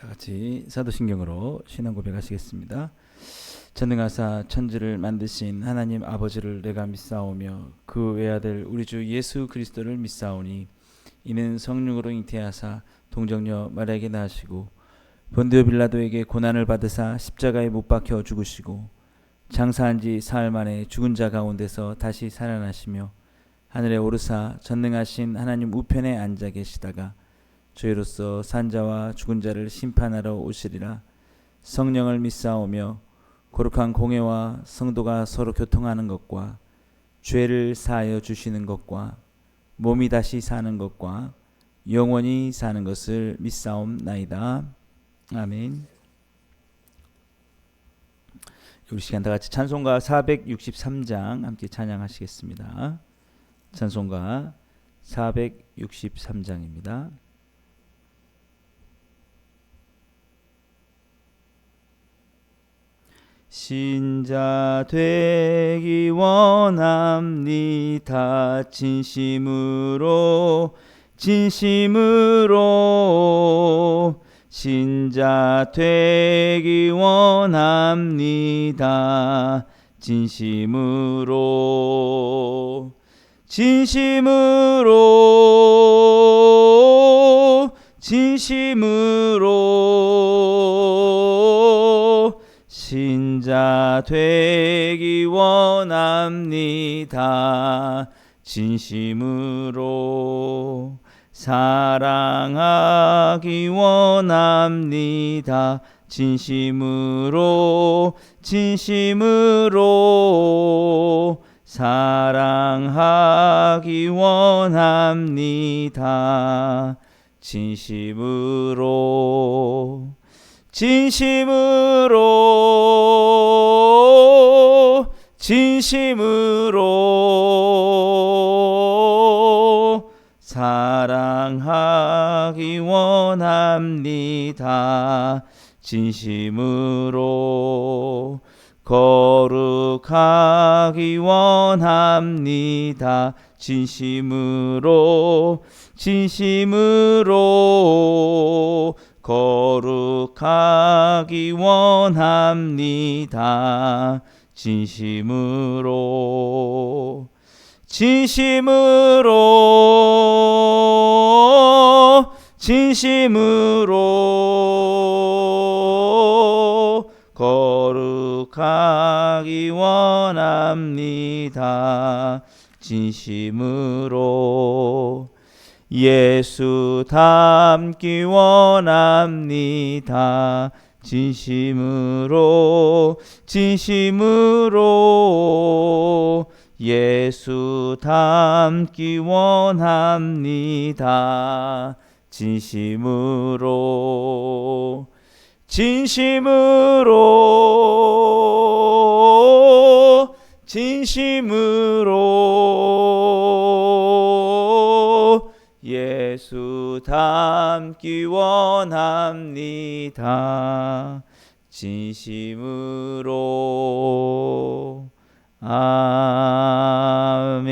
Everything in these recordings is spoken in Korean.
다 같이 사도신경으로 신앙 고백하시겠습니다. 전능하사 천지를 만드신 하나님 아버지를 내가 믿사오며 그 외아들 우리 주 예수 그리스도를 믿사오니 이는 성령으로 잉태하사 동정녀 마리아에게 낳으시고 본디오 빌라도에게 고난을 받으사 십자가에 못 박혀 죽으시고 장사한 지 사흘 만에 죽은 자 가운데서 다시 살아나시며 하늘에 오르사 전능하신 하나님 우편에 앉아 계시다가 저희로서 산자와 죽은 자를 심판하러 오시리라. 성령을 믿사오며 거룩한 공회와 성도가 서로 교통하는 것과 죄를 사하여 주시는 것과 몸이 다시 사는 것과 영원히 사는 것을 믿사옵나이다. 아멘. 우리 시간 다 같이 찬송가 463장 함께 찬양하시겠습니다. 찬송가 463장입니다. 신자 되기 원합니다. 진심으로 신자 되기 원합니다. 진심으로 신자 되기 원합니다. 진심으로 사랑하기 원합니다. 진심으로 사랑하기 원합니다. 진심으로 사랑하기 원합니다. 진심으로 거룩하기 원합니다. 진심으로 거룩하기 원합니다. 진심으로 거룩하기 원합니다. 진심으로 예수 닮기 원합니다. 진심으로 예수 닮기 원합니다. 진심으로 예수 닮기 원합니다. 진심으로 아멘.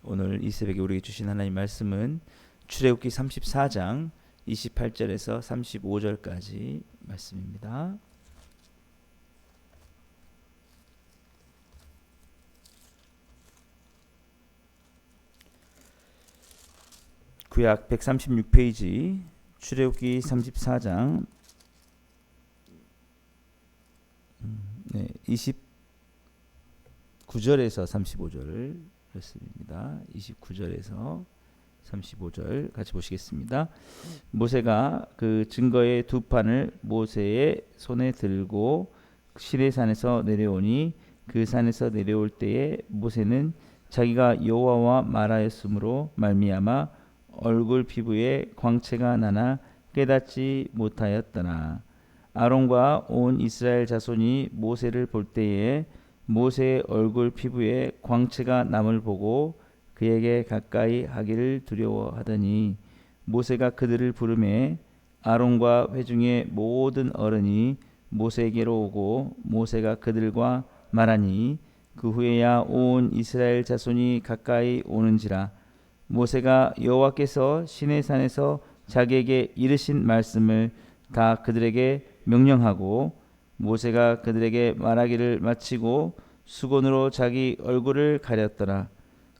오늘 이 새벽에 우리에게 주신 하나님 말씀은 출애굽기 34장 28절에서 35절까지 말씀입니다. 구약 136페이지 출애굽기 34장 29절에서 35절 말씀입니다. 29절에서 35절 같이 보시겠습니다. 모세가 그 증거의 두 판을 모세의 손에 들고 시내산에서 내려오니 그 산에서 내려올 때에 모세는 자기가 여호와와 말하였으므로 말미암아 얼굴 피부에 광채가 나나 깨닫지 못하였더라. 아론과 온 이스라엘 자손이 모세를 볼 때에 모세의 얼굴 피부에 광채가 남을 보고 그에게 가까이 하기를 두려워하더니 모세가 그들을 부르매 아론과 회중의 모든 어른이 모세에게로 오고 모세가 그들과 말하니 그 후에야 온 이스라엘 자손이 가까이 오는지라. 모세가 여호와께서 시내산에서 자기에게 이르신 말씀을 다 그들에게 명령하고 모세가 그들에게 말하기를 마치고 수건으로 자기 얼굴을 가렸더라.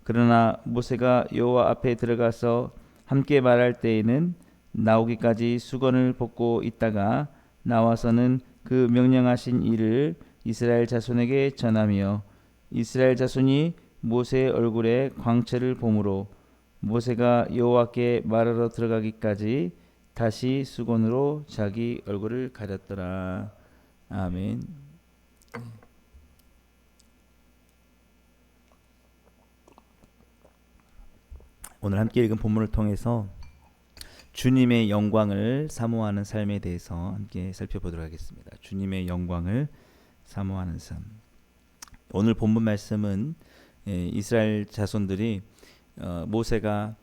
그러나 모세가 여호와 앞에 들어가서 함께 말할 때에는 나오기까지 수건을 벗고 있다가 나와서는 그 명령하신 일을 이스라엘 자손에게 전하며 이스라엘 자손이 모세의 얼굴에 광채를 보므로 모세가 여호와께 말하러 들어가기까지 다시 수건으로 자기 얼굴을 가렸더라. 아멘. 오늘 함께 읽은 본문을 통해서 주님의 영광을 사모하는 삶에 대해서 함께 살펴보도록 하겠습니다. 주님의 영광을 사모하는 삶. 오늘 본문 말씀은 이스라엘 자손들이 모세가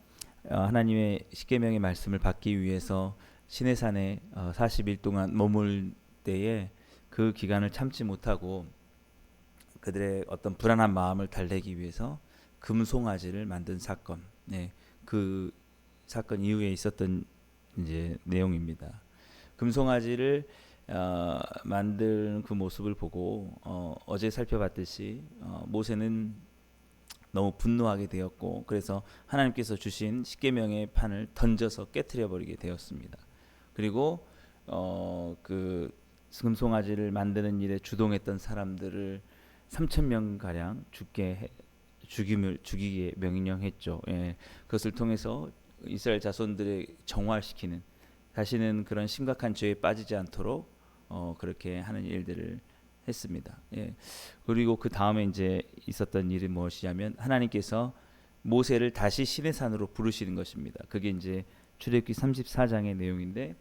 하나님의 십계명의 말씀을 받기 위해서 시내산에 40일 동안 머물 때에 그 기간을 참지 못하고 그들의 어떤 불안한 마음을 달래기 위해서 금송아지를 만든 사건. 그 사건 이후에 있었던 이제 내용입니다. 금송아지를 만드는 그 모습을 보고 어제 살펴봤듯이 모세는 너무 분노하게 되었고 그래서 하나님께서 주신 십계명의 판을 던져서 깨트려 버리게 되었습니다. 그리고 그 금송아지를 만드는 일에 주동했던 사람들을 3,000명 가량 죽이게 명령했죠. 그것을 통해서 이스라엘 자손들의 정화시키는 다시는 그런 심각한 죄에 빠지지 않도록 그렇게 하는 일들을 했습니다. 그리고 그 다음에 이제 있었던 일이 무엇이냐면 하나님께서 모세를 다시 시내산으로 부르시는 것입니다. 그게 이제 출애굽기 34장의 내용인데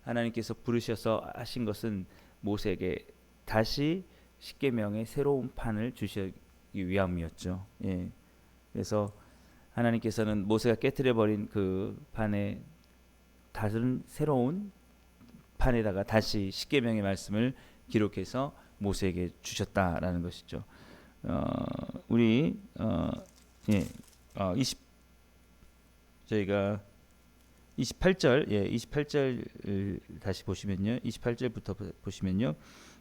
하나님께서 부르셔서 하신 것은 모세에게 다시 십계명의 새로운 판을 주시기 위함이었죠. 그래서 하나님께서는 모세가 깨트려 버린 그 판에 다른 새로운 판에다가 다시 십계명의 말씀을 기록해서 모세에게 주셨다라는 것이죠. 우리 저희가 28절 28절 다시 보시면요. 28절부터 보시면요.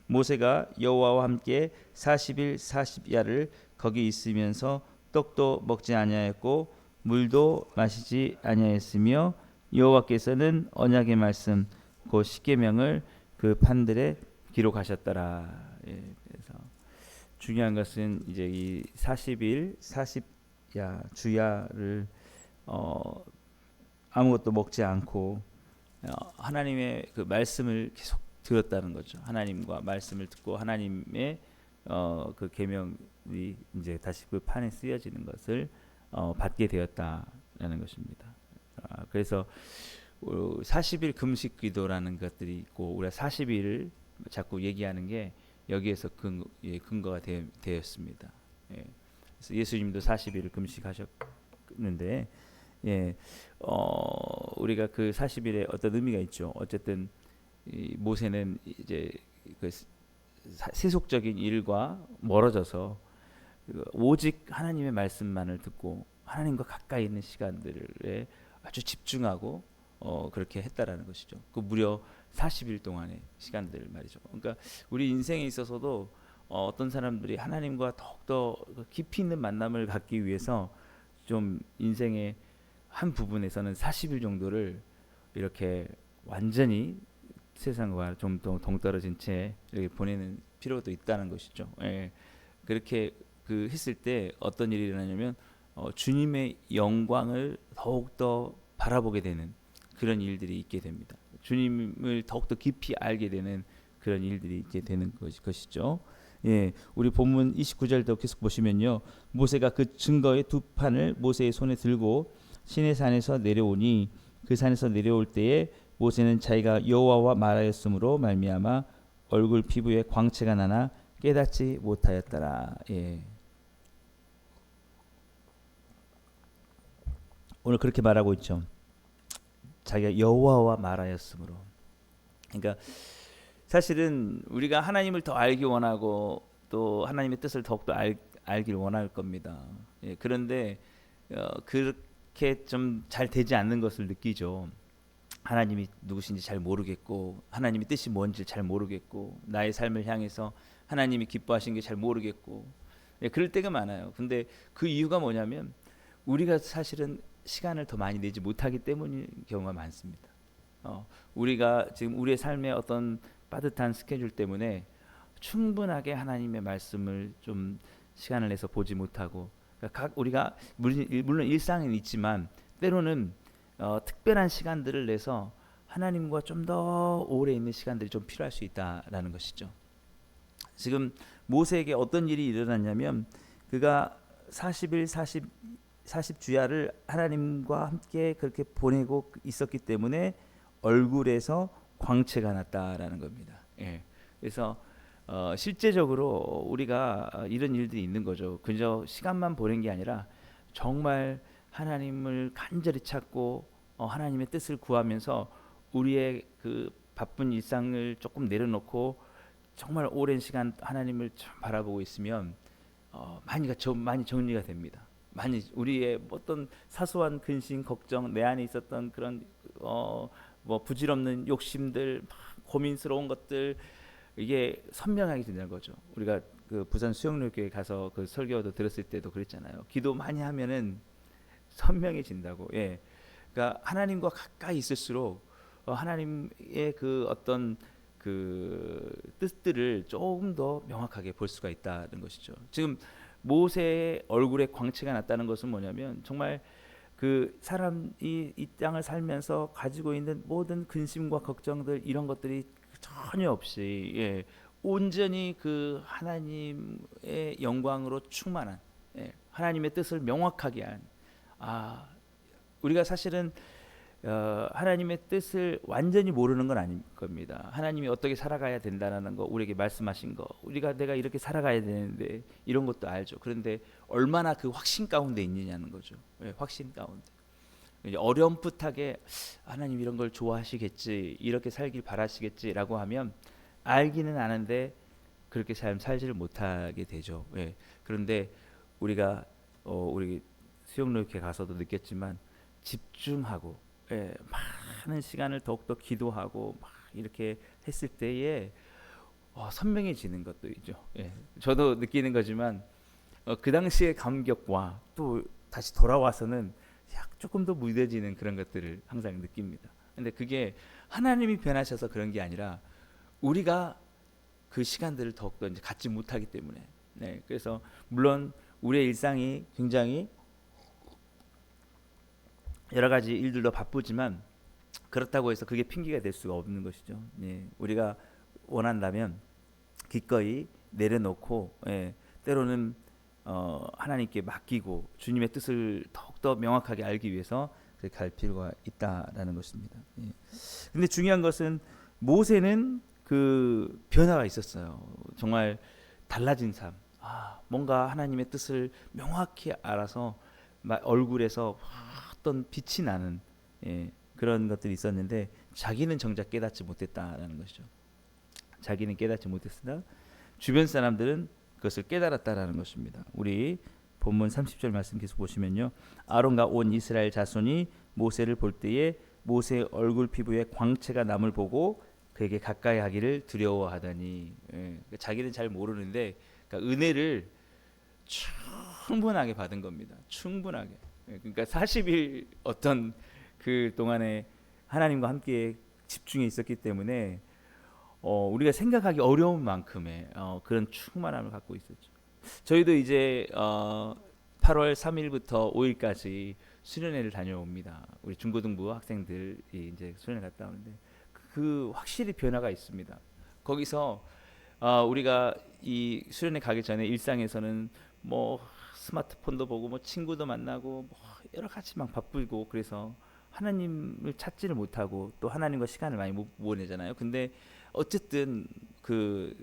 모세가 여호와와 함께 40일 40야를 거기 있으면서 떡도 먹지 아니하였고 물도 마시지 아니하였으며 여호와께서는 언약의 말씀 곧 십계명을 그 판들에 기록하셨더라. 그래서 중요한 것은 이제 이 40일 40야 주야를 아무것도 먹지 않고 하나님의 그 말씀을 계속 들었다는 거죠. 하나님과 말씀을 듣고 하나님의 그 계명이 이제 다시 그 판에 쓰여지는 것을 받게 되었다라는 것입니다. 그래서 40일 금식 기도라는 것들이 있고 우리가 40일을 자꾸 얘기하는 게 여기에서 근거가 되었습니다. 그래서 예수님도 40일을 금식하셨는데 우리가 그 40일에 어떤 의미가 있죠. 어쨌든 모세는 이제 그 세속적인 일과 멀어져서 오직 하나님의 말씀만을 듣고 하나님과 가까이 있는 시간들에 아주 집중하고 그렇게 했다라는 것이죠. 그 무려 40일 동안의 시간들 말이죠. 그러니까 우리 인생에 있어서도 어떤 사람들이 하나님과 더욱더 깊이 있는 만남을 갖기 위해서 좀 인생의 한 부분에서는 40일 정도를 이렇게 완전히 세상과 좀 더 동떨어진 채 이렇게 보내는 필요도 있다는 것이죠. 그렇게 그 했을 때 어떤 일이 일어나냐면 주님의 영광을 더욱더 바라보게 되는 그런 일들이 있게 됩니다. 주님을 더욱더 깊이 알게 되는 그런 일들이 있게 되는 것이죠. 우리 본문 29절도 계속 보시면요. 모세가 그 증거의 두 판을 모세의 손에 들고 시내산에서 내려오니 그 산에서 내려올 때에 모세는 자기가 여호와와 말하였으므로 말미암아 얼굴 피부에 광채가 나나 깨닫지 못하였더라. 오늘 그렇게 말하고 있죠. 자기가 여호와와 말하였으므로. 그러니까 사실은 우리가 하나님을 더 알기 원하고 또 하나님의 뜻을 더욱더 알길 원할 겁니다. 그런데 그렇게 좀 잘 되지 않는 것을 느끼죠. 하나님이 누구신지 잘 모르겠고 하나님의 뜻이 뭔지 잘 모르겠고 나의 삶을 향해서 하나님이 기뻐하시는 게 잘 모르겠고 그럴 때가 많아요. 근데 그 이유가 뭐냐면 우리가 사실은 시간을 더 많이 내지 못하기 때문인 경우가 많습니다. 우리가 지금 우리의 삶의 어떤 빠듯한 스케줄 때문에 충분하게 하나님의 말씀을 좀 시간을 내서 보지 못하고 그러니까 우리가 물론 일상은 있지만 때로는 특별한 시간들을 내서 하나님과 좀 더 오래 있는 시간들이 좀 필요할 수 있다라는 것이죠. 지금 모세에게 어떤 일이 일어났냐면 그가 40일 40주야를 하나님과 함께 그렇게 보내고 있었기 때문에 얼굴에서 광채가 났다라는 겁니다. 예. 그래서 실제적으로 우리가 이런 일들이 있는 거죠. 그저 시간만 보낸 게 아니라 정말 하나님을 간절히 찾고 하나님의 뜻을 구하면서 우리의 그 바쁜 일상을 조금 내려놓고 정말 오랜 시간 하나님을 좀 바라보고 있으면 많이 정리가 됩니다. 많이 우리의 어떤 사소한 근심, 걱정, 내 안에 있었던 그런 뭐 부질없는 욕심들, 고민스러운 것들 이게 선명하게 된다는 거죠. 우리가 그 부산 수영로교회 가서 그 설교도 들었을 때도 그랬잖아요. 기도 많이 하면은 선명해진다고. 예. 그러니까 하나님과 가까이 있을수록 하나님의 그 어떤 그 뜻들을 조금 더 명확하게 볼 수가 있다는 것이죠. 지금 모세의 얼굴에 광채가 났다는 것은 뭐냐면 정말 그 사람이 이 땅을 살면서 가지고 있는 모든 근심과 걱정들 이런 것들이 전혀 없이 온전히 그 하나님의 영광으로 충만한 하나님의 뜻을 명확하게 한 우리가 사실은 하나님의 뜻을 완전히 모르는 건 아닐 겁니다. 하나님이 어떻게 살아가야 된다는 거 우리에게 말씀하신 거 내가 이렇게 살아가야 되는데 이런 것도 알죠. 그런데 얼마나 그 확신 가운데 있느냐는 거죠. 확신 가운데 어렴풋하게 하나님 이런 걸 좋아하시겠지 이렇게 살길 바라시겠지라고 하면 알기는 아는데 그렇게 살지를 못하게 되죠. 그런데 우리가 우리 수영로교회 가서도 느꼈지만 집중하고 많은 시간을 더욱더 기도하고 막 이렇게 했을 때에 선명해지는 것도 있죠. 저도 느끼는 거지만 그 당시의 감격과 또 다시 돌아와서는 조금 더 무뎌지는 그런 것들을 항상 느낍니다. 근데 그게 하나님이 변하셔서 그런 게 아니라 우리가 그 시간들을 더욱더 이제 갖지 못하기 때문에 그래서 물론 우리의 일상이 굉장히 여러 가지 일들도 바쁘지만 그렇다고 해서 그게 핑계가 될 수가 없는 것이죠. 우리가 원한다면 기꺼이 내려놓고 때로는 하나님께 맡기고 주님의 뜻을 더욱더 명확하게 알기 위해서 갈 필요가 있다라는 것입니다. 근데 중요한 것은 모세는 그 변화가 있었어요. 정말 달라진 삶. 뭔가 하나님의 뜻을 명확히 알아서 얼굴에서 어떤 빛이 나는 그런 것들이 있었는데 자기는 정작 깨닫지 못했다라는 것이죠. 자기는 깨닫지 못했으나 주변 사람들은 그것을 깨달았다라는 것입니다. 우리 본문 30절 말씀 계속 보시면요. 아론과 온 이스라엘 자손이 모세를 볼 때에 모세의 얼굴 피부에 광채가 남을 보고 그에게 가까이 하기를 두려워하더니 자기는 잘 모르는데 그러니까 은혜를 충분하게 받은 겁니다. 충분하게. 그러니까 40일 어떤 그 동안에 하나님과 함께 집중해 있었기 때문에 우리가 생각하기 어려운 만큼의 그런 충만함을 갖고 있었죠. 저희도 이제 8월 3일부터 5일까지 수련회를 다녀옵니다. 우리 중고등부 학생들이 이제 수련회 갔다 오는데 그 확실히 변화가 있습니다. 거기서 우리가 이 수련회 가기 전에 일상에서는 뭐 스마트폰도 보고 뭐 친구도 만나고 뭐 여러 가지 막 바쁘고 그래서 하나님을 찾지를 못하고 또 하나님과 시간을 많이 못 보내잖아요. 근데 어쨌든 그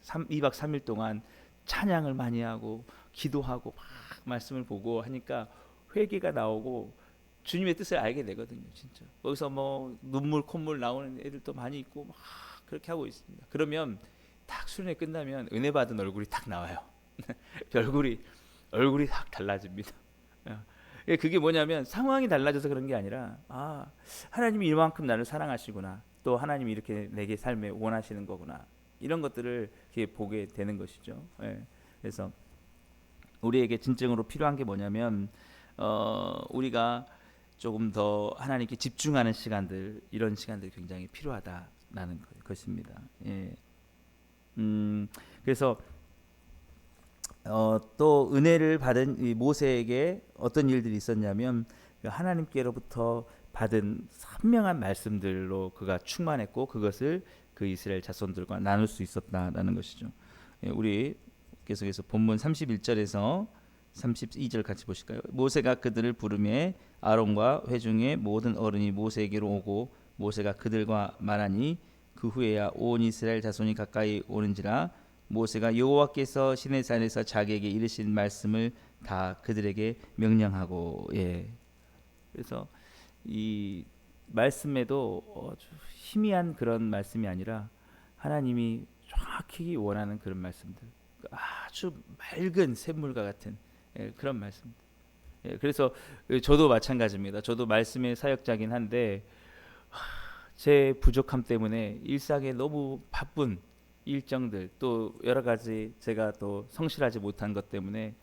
2박 3일 동안 찬양을 많이 하고 기도하고 막 말씀을 보고 하니까 회개가 나오고 주님의 뜻을 알게 되거든요. 진짜 거기서 뭐 눈물 콧물 나오는 애들도 많이 있고 막 그렇게 하고 있습니다. 그러면 딱 수련회 끝나면 은혜 받은 얼굴이 딱 나와요. 얼굴이 확 달라집니다. 예, 그게 뭐냐면 상황이 달라져서 그런 게 아니라 하나님이 이만큼 나를 사랑하시구나. 또 하나님이 이렇게 내게 삶에 원하시는 거구나. 이런 것들을 이렇게 보게 되는 것이죠. 예. 그래서 우리에게 진정으로 필요한 게 뭐냐면 우리가 조금 더 하나님께 집중하는 시간들, 이런 시간들이 굉장히 필요하다라는 것입니다. 예. 그래서 또 은혜를 받은 이 모세에게 어떤 일들이 있었냐면 하나님께로부터 받은 선명한 말씀들로 그가 충만했고 그것을 그 이스라엘 자손들과 나눌 수 있었다라는 것이죠. 예, 우리 계속해서 본문 31절에서 32절 같이 보실까요? 모세가 그들을 부르매 아론과 회중의 모든 어른이 모세에게로 오고 모세가 그들과 말하니 그 후에야 온 이스라엘 자손이 가까이 오는지라 모세가 여호와께서 시내산에서 자기에게 이르신 말씀을 다 그들에게 명령하고. 예. 그래서 이 말씀에도 희미한 그런 말씀이 아니라 하나님이 정확히 원하는 그런 말씀들, 아주 맑은 샘물과 같은 그런 말씀. 그래서 저도 마찬가지입니다. 저도 말씀의 사역자긴 한데 제 부족함 때문에 일상에 너무 바쁜 일정들, 또 여러 가지 제가 또 성실하지 못한 것 때문에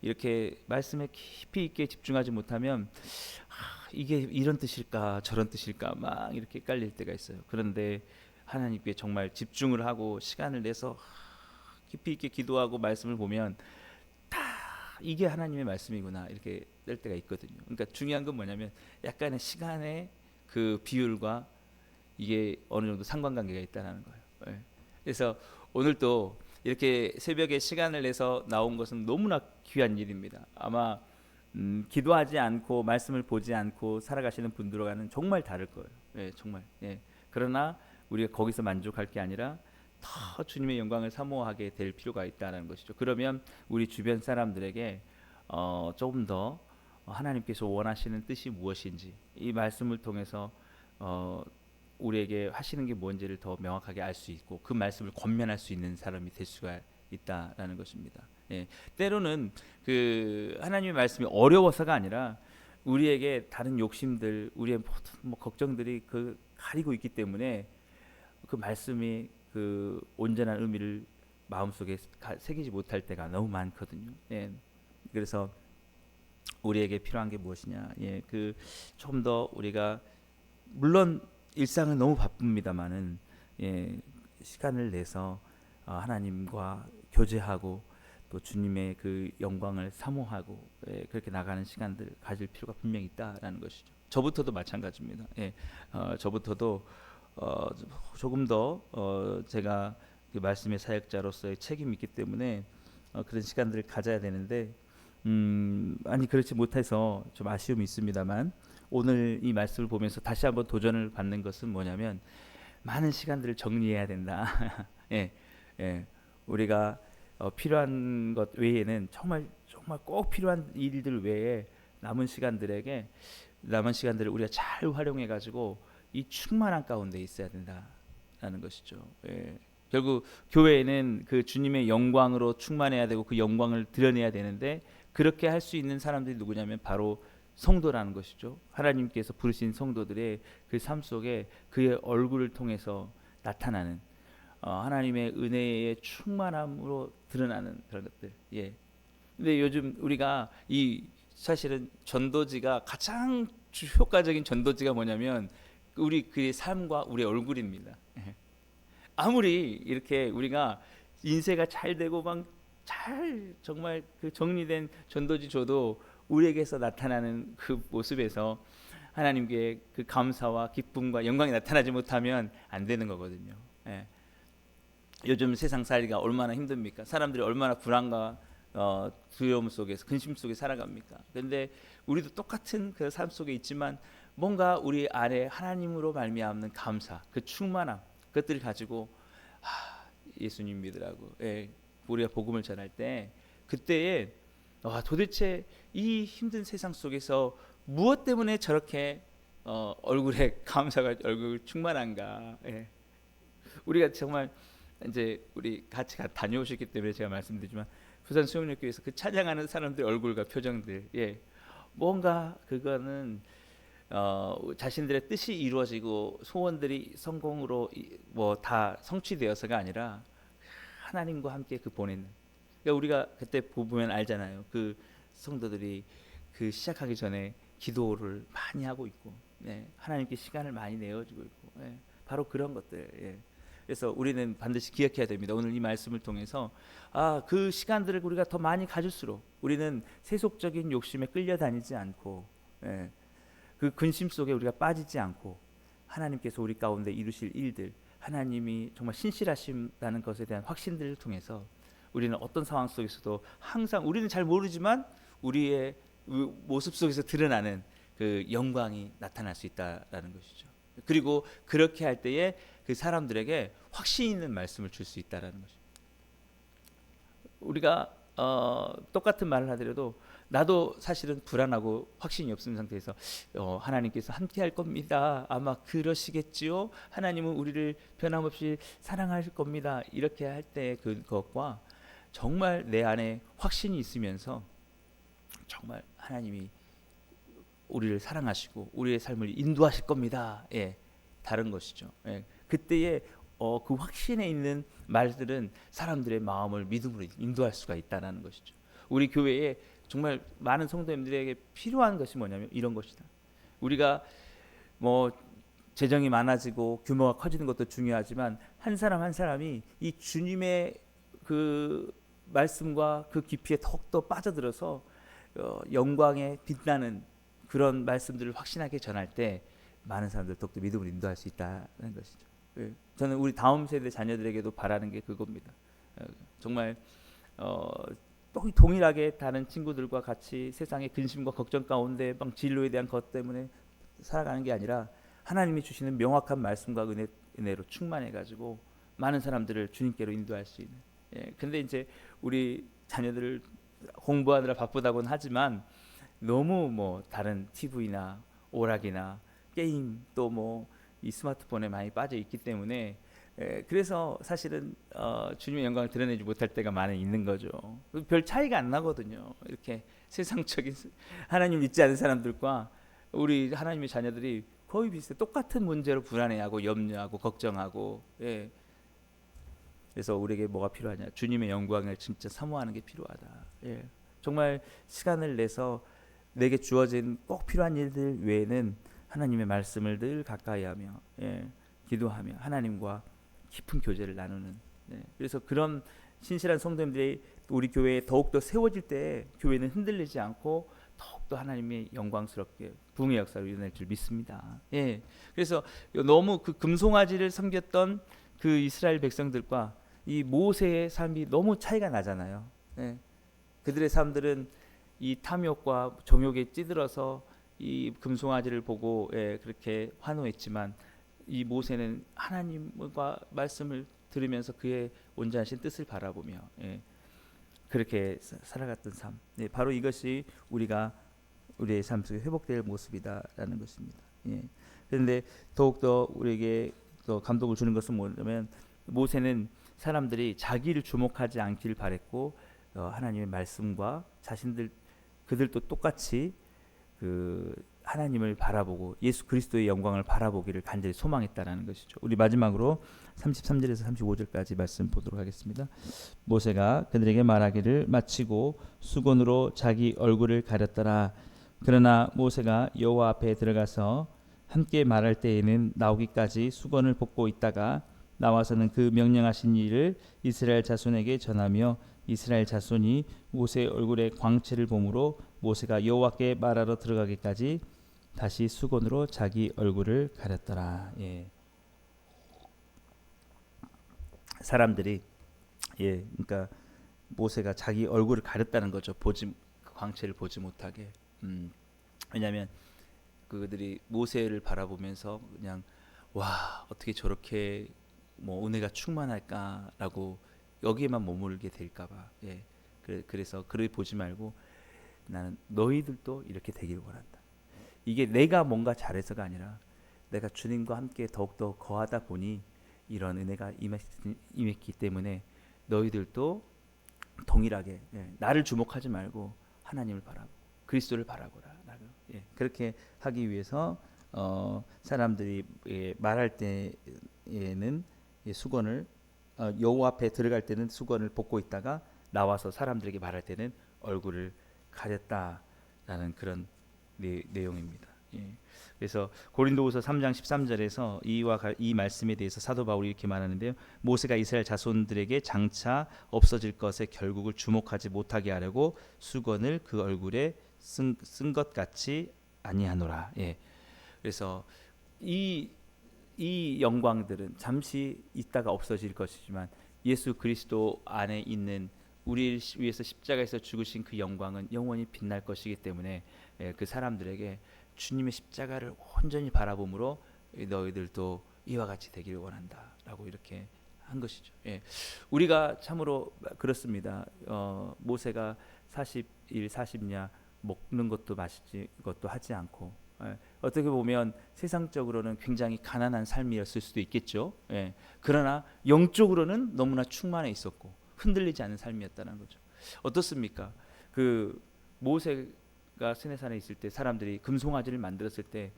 이렇게 말씀에 깊이 있게 집중하지 못하면 이게 이런 뜻일까 저런 뜻일까 막 이렇게 헷갈릴 때가 있어요. 그런데 하나님께 정말 집중을 하고 시간을 내서 깊이 있게 기도하고 말씀을 보면 다 이게 하나님의 말씀이구나 이렇게 될 때가 있거든요. 그러니까 중요한 건 뭐냐면 약간의 시간의 그 비율과 이게 어느 정도 상관관계가 있다는 거예요. 예. 그래서 오늘도 이렇게 새벽에 시간을 내서 나온 것은 너무나 귀한 일입니다. 아마 기도하지 않고 말씀을 보지 않고 살아가시는 분들과는 정말 다를 거예요. 예, 정말. 예. 그러나 우리가 거기서 만족할 게 아니라 더 주님의 영광을 사모하게 될 필요가 있다는 것이죠. 그러면 우리 주변 사람들에게 조금 더 하나님께서 원하시는 뜻이 무엇인지 이 말씀을 통해서 우리에게 하시는 게 뭔지를 더 명확하게 알 수 있고 그 말씀을 권면할 수 있는 사람이 될 수가 있다라는 것입니다. 예. 때로는 그 하나님의 말씀이 어려워서가 아니라 우리에게 다른 욕심들, 우리의 뭐 걱정들이 그 가리고 있기 때문에 그 말씀이 그 온전한 의미를 마음속에 새기지 못할 때가 너무 많거든요. 예. 그래서 우리에게 필요한 게 무엇이냐? 예. 그 좀 더 우리가 물론 일상은 너무 바쁩니다만은 예, 시간을 내서 하나님과 교제하고 또 주님의 그 영광을 사모하고 그렇게 나가는 시간들 가질 필요가 분명히 있다라는 것이죠. 저부터도 마찬가지입니다. 예, 저부터도 조금 더 제가 그 말씀의 사역자로서의 책임이 있기 때문에 그런 시간들을 가져야 되는데 아니 그렇지 못해서 좀 아쉬움이 있습니다만 오늘 이 말씀을 보면서 다시 한번 도전을 받는 것은 뭐냐면 많은 시간들을 정리해야 된다. 예, 예, 우리가 필요한 것 외에는 정말 꼭 필요한 일들 외에 남은 시간들을 우리가 잘 활용해 가지고 이 충만한 가운데 있어야 된다라는 것이죠. 예. 결국 교회에는 그 주님의 영광으로 충만해야 되고 그 영광을 드러내야 되는데 그렇게 할 수 있는 사람들이 누구냐면 바로 성도라는 것이죠. 하나님께서 부르신 성도들의 그 삶 속에 그의 얼굴을 통해서 나타나는 하나님의 은혜의 충만함으로 드러나는 그런 것들. 예. 근데 요즘 우리가 이 사실은 전도지가 가장 효과적인 전도지가 뭐냐면 우리 그의 삶과 우리 얼굴입니다. 예. 아무리 이렇게 우리가 인쇄가 잘 되고 막 잘 정말 그 정리된 전도지 줘도 우리에게서 나타나는 그 모습에서 하나님께 그 감사와 기쁨과 영광이 나타나지 못하면 안 되는 거거든요. 예. 요즘 세상 살이가 얼마나 힘듭니까? 사람들이 얼마나 불안과 두려움 속에서 근심 속에 살아갑니까? 그런데 우리도 똑같은 그 삶 속에 있지만 뭔가 우리 안에 하나님으로 말미암는 감사, 그 충만함, 그것들을 가지고 예수님 믿으라고 우리가 복음을 전할 때 그때에 도대체 이 힘든 세상 속에서 무엇 때문에 저렇게 얼굴에 감사가 얼굴 충만한가? 예. 우리가 정말 이제 우리 같이 다녀오셨기 때문에 제가 말씀드리지만 부산 수영역교회에서 그 찬양하는 사람들의 얼굴과 표정들, 예, 뭔가 그거는 자신들의 뜻이 이루어지고 소원들이 성공으로 뭐 다 성취되어서가 아니라 하나님과 함께 그 보내는. 그러니까 우리가 그때 보면 알잖아요. 그 성도들이 그 시작하기 전에 기도를 많이 하고 있고, 하나님께 시간을 많이 내어주고 있고, 바로 그런 것들. 그래서 우리는 반드시 기억해야 됩니다. 오늘 이 말씀을 통해서 그 시간들을 우리가 더 많이 가질수록 우리는 세속적인 욕심에 끌려다니지 않고, 그 근심 속에 우리가 빠지지 않고 하나님께서 우리 가운데 이루실 일들, 하나님이 정말 신실하신다는 것에 대한 확신들을 통해서 우리는 어떤 상황 속에서도 항상 우리는 잘 모르지만 우리의 모습 속에서 드러나는 그 영광이 나타날 수 있다라는 것이죠. 그리고 그렇게 할 때에 그 사람들에게 확신 있는 말씀을 줄 수 있다라는 것이죠. 우리가 똑같은 말을 하더라도 나도 사실은 불안하고 확신이 없는 상태에서 하나님께서 함께 할 겁니다. 아마 그러시겠지요. 하나님은 우리를 변함없이 사랑하실 겁니다. 이렇게 할 때 그것과 정말 내 안에 확신이 있으면서 정말 하나님이 우리를 사랑하시고 우리의 삶을 인도하실 겁니다. 다른 것이죠. 그때에 그 확신에 있는 말들은 사람들의 마음을 믿음으로 인도할 수가 있다는 것이죠. 우리 교회에 정말 많은 성도님들에게 필요한 것이 뭐냐면 이런 것이다. 우리가 뭐 재정이 많아지고 규모가 커지는 것도 중요하지만 한 사람 한 사람이 이 주님의 그 말씀과 그 깊이에 더욱더 빠져들어서 영광에 빛나는 그런 말씀들을 확신하게 전할 때 많은 사람들 더욱더 믿음으로 인도할 수 있다는 것이죠. 저는 우리 다음 세대 자녀들에게도 바라는 게 그겁니다. 정말 동일하게 다른 친구들과 같이 세상의 근심과 걱정 가운데 막 진로에 대한 것 때문에 살아가는 게 아니라 하나님이 주시는 명확한 말씀과 은혜로 충만해 가지고 많은 사람들을 주님께로 인도할 수 있는. 근데 이제 우리 자녀들을 공부하느라 바쁘다고는 하지만 너무 뭐 다른 TV나 오락이나 게임 또 뭐 이 스마트폰에 많이 빠져 있기 때문에 그래서 사실은 주님의 영광을 드러내지 못할 때가 많이 있는 거죠. 별 차이가 안 나거든요. 이렇게 세상적인 하나님 믿지 않는 사람들과 우리 하나님의 자녀들이 거의 비슷해. 똑같은 문제로 불안해하고 염려하고 걱정하고. 그래서 우리에게 뭐가 필요하냐? 주님의 영광을 진짜 사모하는 게 필요하다. 정말 시간을 내서 내게 주어진 꼭 필요한 일들 외에는 하나님의 말씀을 늘 가까이하며 기도하며 하나님과 깊은 교제를 나누는. 그래서 그런 신실한 성도님들이 우리 교회에 더욱더 세워질 때 교회는 흔들리지 않고 더욱더 하나님의 영광스럽게 부흥의 역사를 이뤄낼 줄 믿습니다. 그래서 너무 그 금송아지를 섬겼던 그 이스라엘 백성들과 이 모세의 삶이 너무 차이가 나잖아요. 그들의 삶들은 이 탐욕과 정욕에 찌들어서 이 금송아지를 보고 그렇게 환호했지만 이 모세는 하나님과 말씀을 들으면서 그의 온전하신 뜻을 바라보며 그렇게 살아갔던 삶. 바로 이것이 우리가 우리의 삶 속에 회복될 모습이다라는 것입니다. 그런데 더욱더 우리에게 또 감동을 주는 것은 뭐냐면 모세는 사람들이 자기를 주목하지 않길 바랬고 하나님의 말씀과 그들도 똑같이 그 하나님을 바라보고 예수 그리스도의 영광을 바라보기를 간절히 소망했다라는 것이죠. 우리 마지막으로 33절에서 35절까지 말씀 보도록 하겠습니다. 모세가 그들에게 말하기를 마치고 수건으로 자기 얼굴을 가렸더라. 그러나 모세가 여호와 앞에 들어가서 함께 말할 때에는 나오기까지 수건을 벗고 있다가 나와서는 그 명령하신 일을 이스라엘 자손에게 전하며 이스라엘 자손이 모세의 얼굴에 광채를 보므로 모세가 여호와께 말하러 들어가기까지 다시 수건으로 자기 얼굴을 가렸더라. 사람들이 그러니까 모세가 자기 얼굴을 가렸다는 거죠. 그 광채를 보지 못하게. 왜냐하면 그들이 모세를 바라보면서 그냥 와 어떻게 저렇게 뭐 은혜가 충만할까라고 여기에만 머물게 될까봐. 그래서 그를 보지 말고 나는 너희들도 이렇게 되기를 원한다. 이게 내가 뭔가 잘해서가 아니라 내가 주님과 함께 더욱더 거하다 보니 이런 은혜가 임했기 때문에 너희들도 동일하게 나를 주목하지 말고 하나님을 바라보고 그리스도를 바라보라. 예, 그렇게 하기 위해서 사람들이 말할 때에는 수건을 여호와 앞에 들어갈 때는 수건을 벗고 있다가 나와서 사람들에게 말할 때는 얼굴을 가렸다라는 그런 내용입니다. 예. 그래서 고린도후서 3장 13절에서 이 말씀에 대해서 사도 바울이 이렇게 말하는데요. 모세가 이스라엘 자손들에게 장차 없어질 것에 결국을 주목하지 못하게 하려고 수건을 그 얼굴에 쓴 것 같이 아니하노라. 예. 그래서 이 영광들은 잠시 있다가 없어질 것이지만 예수 그리스도 안에 있는 우리를 위해서 십자가에서 죽으신 그 영광은 영원히 빛날 것이기 때문에 그 사람들에게 주님의 십자가를 온전히 바라봄으로 너희들도 이와 같이 되기를 원한다라고 이렇게 한 것이죠. 예. 우리가 참으로 그렇습니다. 모세가 40일 40냐 먹는 것도 마시지 것도 하지 않고 어떻게 보면 세상적으로는 굉장히 가난한 삶이었을 수도 있겠죠. 예. 그러나 영적으로는 너무나 충만해 있었고 흔들리지 않는 삶이었다는 거죠. 어떻습니까? 그 모세가 시내산에 있을 때 사람들이 금송아지를 만들었을 때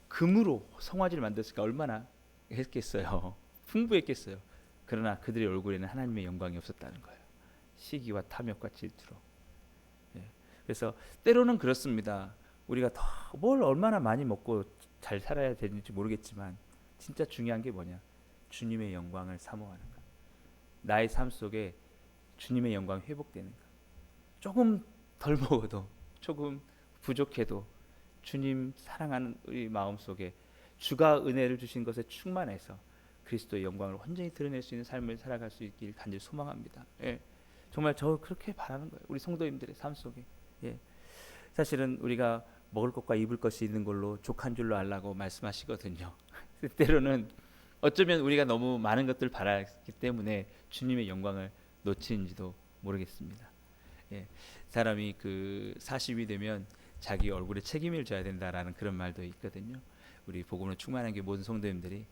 금으로 송아지를 만들었으니까 얼마나 했겠어요. 풍부했겠어요. 그러나 그들의 얼굴에는 하나님의 영광이 없었다는 거예요. 시기와 탐욕과 질투로. 예. 그래서 때로는 그렇습니다. 우리가 뭘 얼마나 많이 먹고 잘 살아야 되는지 모르겠지만 진짜 중요한 게 뭐냐? 주님의 영광을 사모하는 것. 나의 삶 속에 주님의 영광이 회복되는 것. 조금 덜 먹어도 조금 부족해도 주님 사랑하는 우리 마음 속에 주가 은혜를 주신 것에 충만해서 그리스도의 영광을 온전히 드러낼 수 있는 삶을 살아갈 수 있길 간절히 소망합니다. 예. 정말 저 그렇게 바라는 거예요. 우리 성도님들의 삶 속에. 예. 사실은 우리가 먹을 것과 입을 것이 있는 걸로 족한 줄로 알라고 말씀하시거든요. 때로는 어쩌면 우리가 너무 많은 것들을 바라기 때문에 주님의 영광을 놓치는지도 모르겠습니다. 예. 사람이 그 40이 되면 자기 얼굴에 책임을 져야 된다라는 그런 말도 있거든요. 우리 복음으로 충만한 게 모든 성도님들이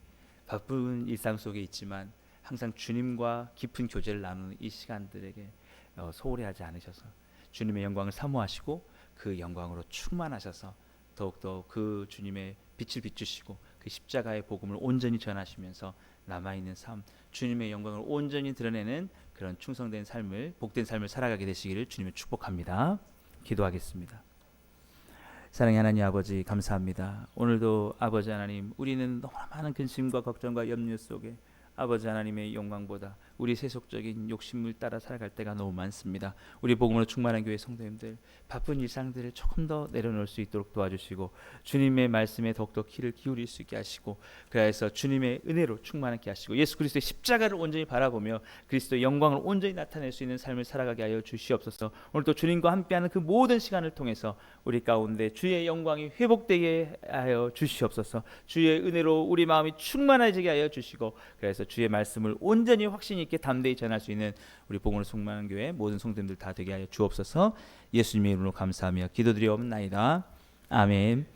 바쁜 일상 속에 있지만 항상 주님과 깊은 교제를 나누는 이 시간들에게 소홀히 하지 않으셔서 주님의 영광을 사모하시고 그 영광으로 충만하셔서 더욱더 그 주님의 빛을 비추시고 그 십자가의 복음을 온전히 전하시면서 남아있는 삶, 주님의 영광을 온전히 드러내는 그런 충성된 삶을, 복된 삶을 살아가게 되시기를 주님을 축복합니다. 기도하겠습니다. 사랑의 하나님 아버지 감사합니다. 오늘도 아버지 하나님, 우리는 너무나 많은 근심과 걱정과 염려 속에 아버지 하나님의 영광보다 우리 세속적인 욕심을 따라 살아갈 때가 너무 많습니다. 우리 복음으로 충만한 교회 성도님들 바쁜 일상들을 조금 더 내려놓을 수 있도록 도와주시고 주님의 말씀에 더욱더 귀를 기울일 수 있게 하시고 그래서 주님의 은혜로 충만하게 하시고 예수 그리스도의 십자가를 온전히 바라보며 그리스도의 영광을 온전히 나타낼 수 있는 삶을 살아가게 하여 주시옵소서. 오늘도 주님과 함께하는 그 모든 시간을 통해서 우리 가운데 주의 영광이 회복되게 하여 주시옵소서. 주의 은혜로 우리 마음이 충만해지게 하여 주시고 그래서 주의 말씀을 온전히 확신 있게 담대히 전할 수 있는 우리 복음으로 충만한 교회 모든 성도님들 다 되게 하여 주옵소서. 예수님의 이름으로 감사하며 기도드리옵나이다. 아멘.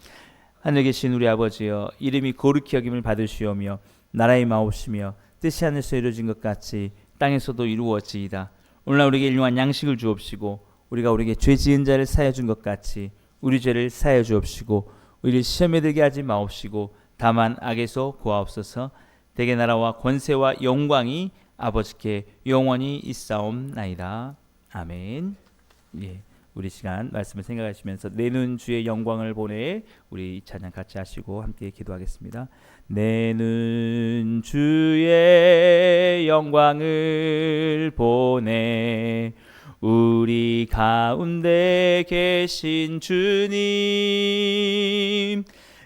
하늘에 계신 우리 아버지여, 이름이 거룩히 여김을 받으시오며 나라의 마옵시며 뜻이 하늘에서 이루어진 것 같이 땅에서도 이루어지이다. 오늘날 우리에게 일용할 양식을 주옵시고 우리가 우리에게 죄 지은 자를 사하여 준 것 같이 우리 죄를 사하여 주옵시고 우리를 시험에 들게 하지 마옵시고 다만 악에서 구하옵소서. 대개 나라와 권세와 영광이 아버지께 영원히 있사옵나이다. 아멘. 예, 우리 시간 말씀을 생각하시면서 내는 주의 영광을 보내 우리 이 찬양 같이 하시고 함께 기도하겠습니다. 내는 주의 영광을 보내 우리 가운데 계신 주님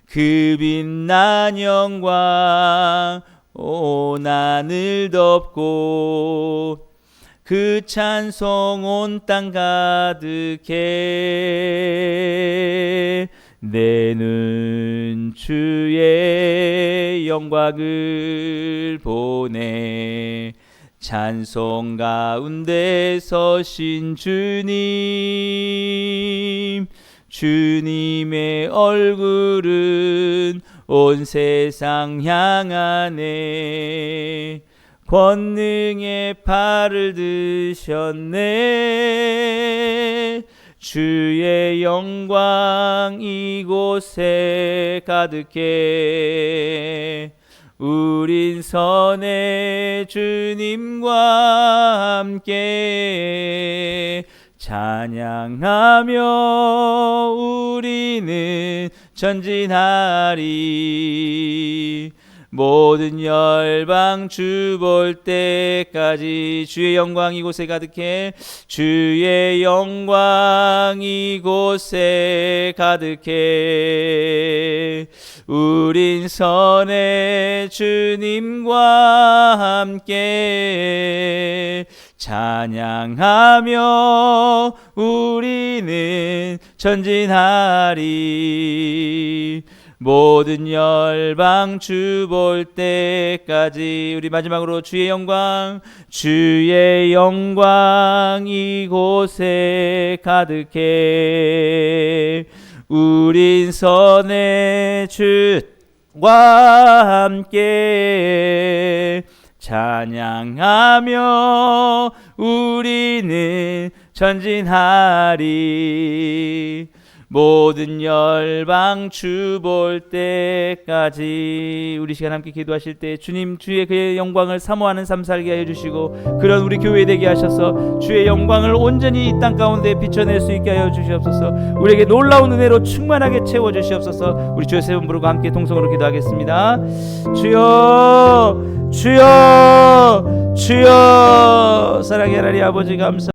그 빛난 영광 온 하늘 덮고 그 찬송 온 땅 가득해 내는 주의 영광을 보내 찬송 가운데 서신 주님 주님의 얼굴은 온 세상 향하네 권능의 팔을 드셨네 주의 영광 이곳에 가득해 우린 선의 주님과 함께 찬양하며 우리는 전진하리. 모든 열방 주 볼 때까지 주의 영광 이곳에 가득해 주의 영광 이곳에 가득해 우린 선의 주님과 함께 찬양하며 우리는 전진하리. 모든 열방 주 볼 때까지 우리 마지막으로 주의 영광 이곳에 가득해 우린 선의 주와 함께 찬양하며 우리는 전진하리. 모든 열방 주 볼 때까지 우리 시간 함께 기도하실 때 주님 주의 그의 영광을 사모하는 삶 살게 하여 주시고 그런 우리 교회 되게 하셔서 주의 영광을 온전히 이 땅 가운데 비춰낼 수 있게 하여 주시옵소서. 우리에게 놀라운 은혜로 충만하게 채워 주시옵소서. 우리 주의 세 분 부르고 함께 통성으로 기도하겠습니다. 주여 주여 주여. 사랑의 하나님 아버지 감사